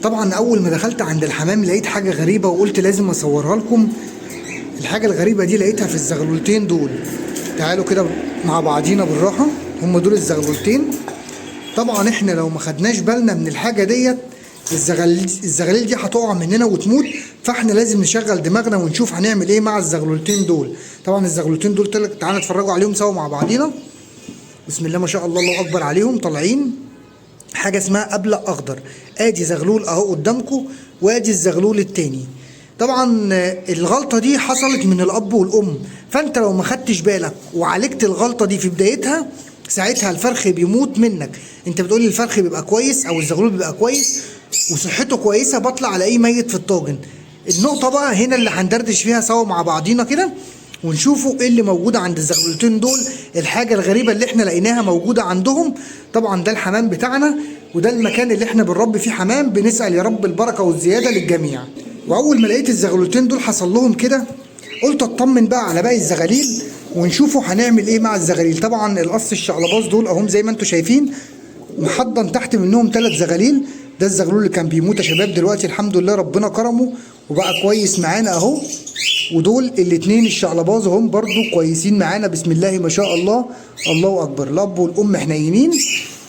طبعا اول ما دخلت عند الحمام لقيت حاجه غريبه وقلت لازم اصورها لكم. الحاجه الغريبه دي لقيتها في الزغلولتين دول. تعالوا كده مع بعضينا بالراحه. هم دول الزغلولتين. طبعا احنا لو ما خدناش بالنا من الحاجه ديت الزغاليل دي هتقع مننا وتموت، فاحنا لازم نشغل دماغنا ونشوف هنعمل ايه مع الزغلولتين دول. طبعا الزغلولتين دول تعالى نتفرجوا عليهم سوا مع بعضينا. بسم الله ما شاء الله، الله اكبر عليهم. طالعين حاجه اسمها ابلق اخضر. ادي زغلول اهو قدامكم، وادي الزغلول التاني. طبعا الغلطه دي حصلت من الاب والام، فانت لو ما خدتش بالك وعالجت الغلطه دي في بدايتها ساعتها الفرخ بيموت منك. انت بتقول لي الفرخ بيبقى كويس او الزغلول بيبقى كويس وصحته كويسه، بطلع الاقيه ميت في الطاجن. النقطه بقى هنا اللي هندردش فيها سوا مع بعضينا كده ونشوفوا ايه اللي موجود عند الزغلولتين دول، الحاجه الغريبه اللي احنا لقيناها موجوده عندهم. طبعا ده الحمام بتاعنا وده المكان اللي احنا بنربي فيه حمام، بنسال يا رب البركه والزياده للجميع. واول ما لقيت الزغلولتين دول حصل لهم كده قلت اطمن بقى على باقي الزغاليل ونشوفوا هنعمل ايه مع الزغاليل. طبعا القص الشقلباز دول اهم زي ما انتم شايفين، محضن تحت منهم 3 زغاليل. ده الزغلول اللي كان بيموت يا شباب، دلوقتي الحمد لله ربنا كرمه وبقى كويس معانا اهو. ودول الاتنين الشقلباز هم برضو كويسين معانا، بسم الله ما شاء الله، الله اكبر. الاب والام حنينين،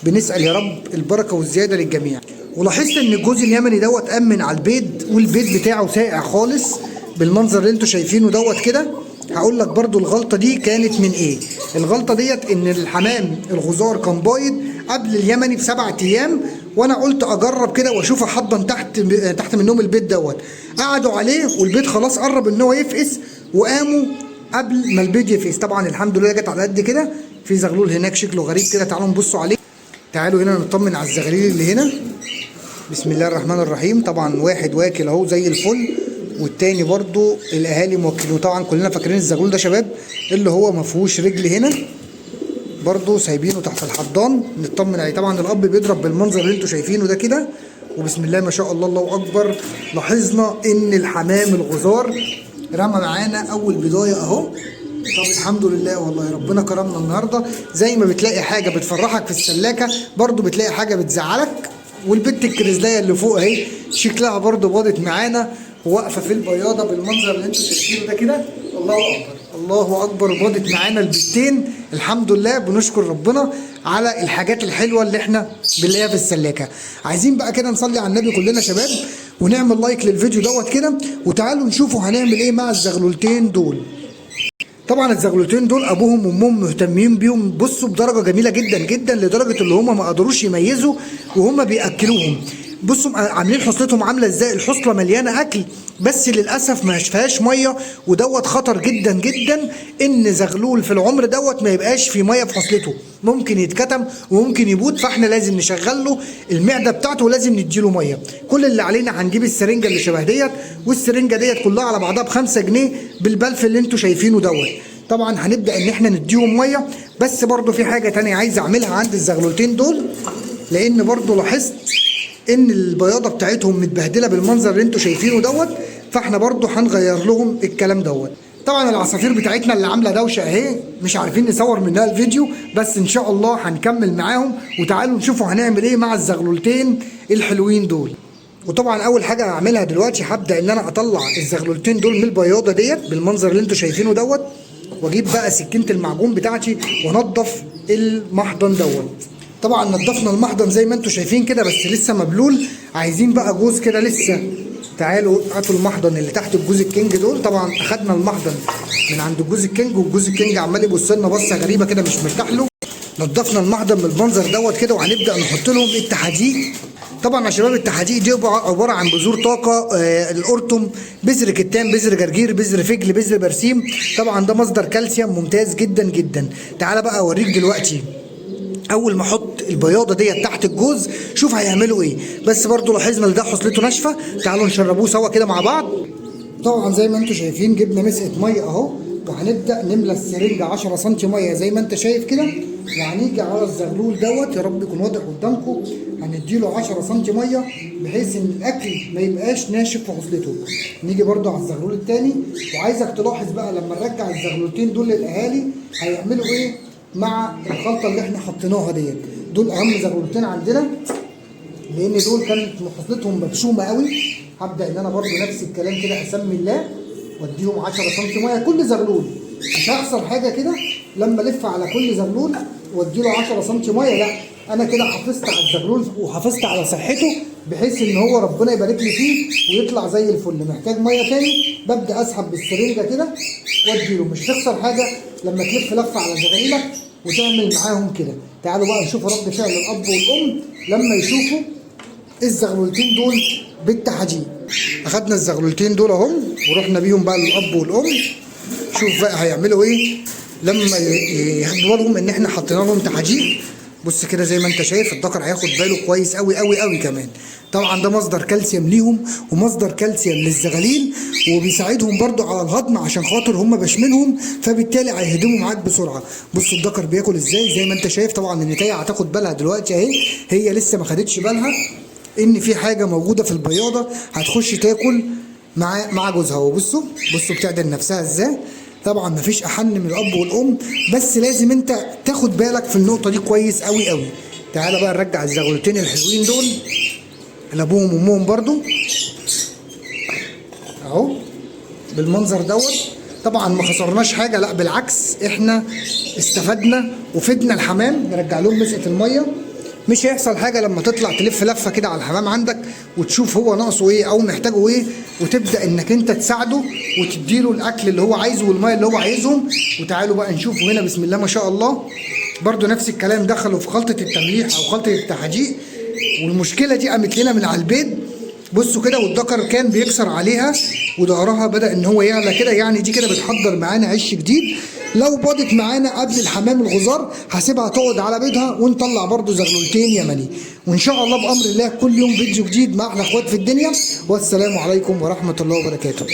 بنسال يا رب البركه والزياده للجميع. ولاحظت ان الجوز اليمني دوت امن على البيض، والبيض بتاعه ساقع خالص بالمنظر اللي انتم شايفينه دوت كده. هقول لك برضو الغلطه دي كانت من ايه. الغلطه ديت ان الحمام الغزار كان بايض قبل اليمني ب7 ايام، وانا قلت اجرب كده واشوف احضن تحت منهم البيض دوت. قعدوا عليه والبيض خلاص قرب ان هو يفقس، وقاموا قبل ما البيض يفقس. طبعا الحمد لله جت على قد كده. في زغلول هناك شكله غريب كده، تعالوا نبصوا عليه. تعالوا هنا نطمن على الزغاليل اللي هنا. بسم الله الرحمن الرحيم. طبعا واحد واكل اهو زي الفل، والتاني برضو الاهالي موكلينه. طبعا كلنا فاكرين الزغلول ده شباب اللي هو ما فيهوش رجل هنا، برضو سايبينه تحت الحضان نطمن عليه. طبعا الاب بيضرب بالمنظر اللي انتم شايفينه ده كده، وبسم الله ما شاء الله، الله اكبر. لاحظنا ان الحمام الغزار رمى معانا اول بضايه اهو. طب الحمد لله والله ربنا كرمنا النهارده. زي ما بتلاقي حاجه بتفرحك في السلاكه برضو بتلاقي حاجه بتزعلك. والبت الكريزلايه اللي فوق اهي شكلها برضو باضت معانا وواقفه في البياضه بالمنظر اللي انتم شايفينه ده كده. الله اكبر الله اكبر، باضت معانا البتين الحمد لله. بنشكر ربنا على الحاجات الحلوه اللي احنا بنلاقيها في السلاكه. عايزين بقى كده نصلي على النبي كلنا شباب ونعمل لايك للفيديو دوت كده، وتعالوا نشوفوا هنعمل ايه مع الزغلولتين دول. طبعا الزغلولتين دول ابوهم وامهم مهتمين بيهم، بصوا بدرجه جميله جدا جدا، لدرجه اللي هم ما قدروش يميزوا وهم بياكلوهم. بصوا عاملين حصلتهم عامله ازاي. الحصله مليانه اكل بس للاسف ما فيهاش ميه، ودوت خطر جدا جدا ان زغلول في العمر دوت ما يبقاش في ميه في حصلته، ممكن يتكتم وممكن يموت. فاحنا لازم نشغل له المعده بتاعته ولازم نديله ميه. كل اللي علينا هنجيب السرنجه اللي شبه ديت، والسرنجه ديت كلها على بعضها ب5 جنيه بالبلف اللي انتوا شايفينه دوت. طبعا هنبدا ان احنا نديهم ميه. بس برضو في حاجه تانية عايز اعملها عند الزغلولتين دول، لان برضو لاحظت ان البياضه بتاعتهم متبهدله بالمنظر اللي انتوا شايفينه دوت، فاحنا برضو هنغير لهم الكلام دوت. طبعا العصافير بتاعتنا اللي عامله دوشه اهي مش عارفين نصور منها الفيديو، بس ان شاء الله هنكمل معاهم. وتعالوا نشوفوا هنعمل ايه مع الزغلولتين الحلوين دول. وطبعا اول حاجه هعملها دلوقتي هبدا ان انا اطلع الزغلولتين دول من البياضه ديت بالمنظر اللي انتوا شايفينه دوت، واجيب بقى سكينه المعجون بتاعتي وانضف المحضن دوت. طبعا نضفنا المحضن زي ما انتم شايفين كده بس لسه مبلول. عايزين بقى جوز كده لسه. تعالوا هاتوا المحضن اللي تحت الجوز الكينج دول. طبعا اخدنا المحضن من عند الجوز الكينج، والجوز الكينج عمال يبص لنا بصه غريبه كده مش مرتاح له. نضفنا المحضن بالمنظر دوت كده، وهنبدا نحط لهم التحديق. طبعا يا شباب التحديق دي عباره عن بذور طاقه، القرطم، بذر كتان، بذر جرجير، بذر فجل، بذر برسيم. طبعا ده مصدر كالسيوم ممتاز جدا جدا. تعالى بقى اوريك دلوقتي اول ما احط البياضه ديت تحت الجوز شوف هيعملوا ايه. بس برضو لاحظنا ان ده حصلته ناشفه. تعالوا نشربوه سوا كده مع بعض. طبعا زي ما انتم شايفين جبنا مسقه ميه اهو، وهنبدا نملى السرنجه 10 سم ميه زي ما انت شايف كده، وهنيجي على الزغلول دوت يا رب يكون واضح قدامكم. هنديله 10 سم ميه بحيث ان الاكل ما يبقاش ناشف في حصلته. نيجي برضو على الزغلول الثاني، وعايزك تلاحظ بقى لما نرجع الزغلولتين دول للاهالي هيعملوا ايه مع الخلطه اللي احنا حطيناها ديت. دول اهم زغلولتين عندنا لان دول كانت محاصيلتهم مبشومه قوي. هبدا ان انا برضو نفس الكلام كده اسمي الله واديهم 10 سم ميه كل زغلول. مش هيحصل حاجه كده لما الف على كل زغلول واديله 10 سم ميه، لا انا كده حافظت على الزغلول وحافظت على صحته بحيث ان هو ربنا يبارك لي فيه ويطلع زي الفل. محتاج ميه تاني ببدا اسحب بالسرنجه كده واديله. مش هتخسر حاجه لما تلف لفه على زغاليلك وتعمل معاهم كده. تعالوا بقى نشوف رد فعل الاب والام لما يشوفوا الزغلولتين دول بالتحديد. اخدنا الزغلولتين دول اهم ورحنا بيهم بقى للاب والام. شوف بقى هيعملوا ايه لما ياخدوا بالهم ان احنا حطينا لهم تحديد. بص كده زي ما انت شايف الذكر هياخد باله كويس قوي قوي قوي كمان. طبعا ده مصدر كالسيوم ليهم ومصدر كالسيوم للزغاليل وبيساعدهم برضو على الهضم عشان خاطر هم بشمنهم، فبالتالي هيهضموا معاك بسرعه. بص الذكر بياكل ازاي زي ما انت شايف. طبعا النتايه هتاخد بالها دلوقتي اهي، هي لسه ما خدتش بالها ان في حاجه موجوده في البياضه هتخش تاكل مع جوزها. وبصوا بتعدل نفسها ازاي. طبعا مفيش احن من الاب والام، بس لازم انت تاخد بالك في النقطه دي كويس قوي قوي. تعالى بقى نرجع الزغلولتين الحلوين دول لابوهم وامهم برضو اهو بالمنظر دوت. طبعا ما خسرناش حاجه، لا بالعكس احنا استفدنا وفدنا الحمام. نرجع لهم مسقه الميه. مش هيحصل حاجه لما تطلع تلف لفه كده على الحمام عندك وتشوف هو ناقصه ايه او محتاجه ايه، وتبدا انك انت تساعده وتديله الاكل اللي هو عايزه والميه اللي هو عايزهم. وتعالوا بقى نشوفوا هنا بسم الله ما شاء الله برضو نفس الكلام دخلوا في خلطه التمليح او خلطه التحديق، والمشكله دي قامت لنا من على البيض. بصوا كده والذكر كان بيكسر عليها وظهرها بدا ان هو يعلى كده، يعني دي كده بتحضر معانا عش جديد. لو باضت معانا قبل الحمام الغزار هسيبها تقعد على بيضها ونطلع برضو زغلولتين يمني. وان شاء الله بامر الله كل يوم فيديو جديد مع احلى اخوات في الدنيا. والسلام عليكم ورحمه الله وبركاته.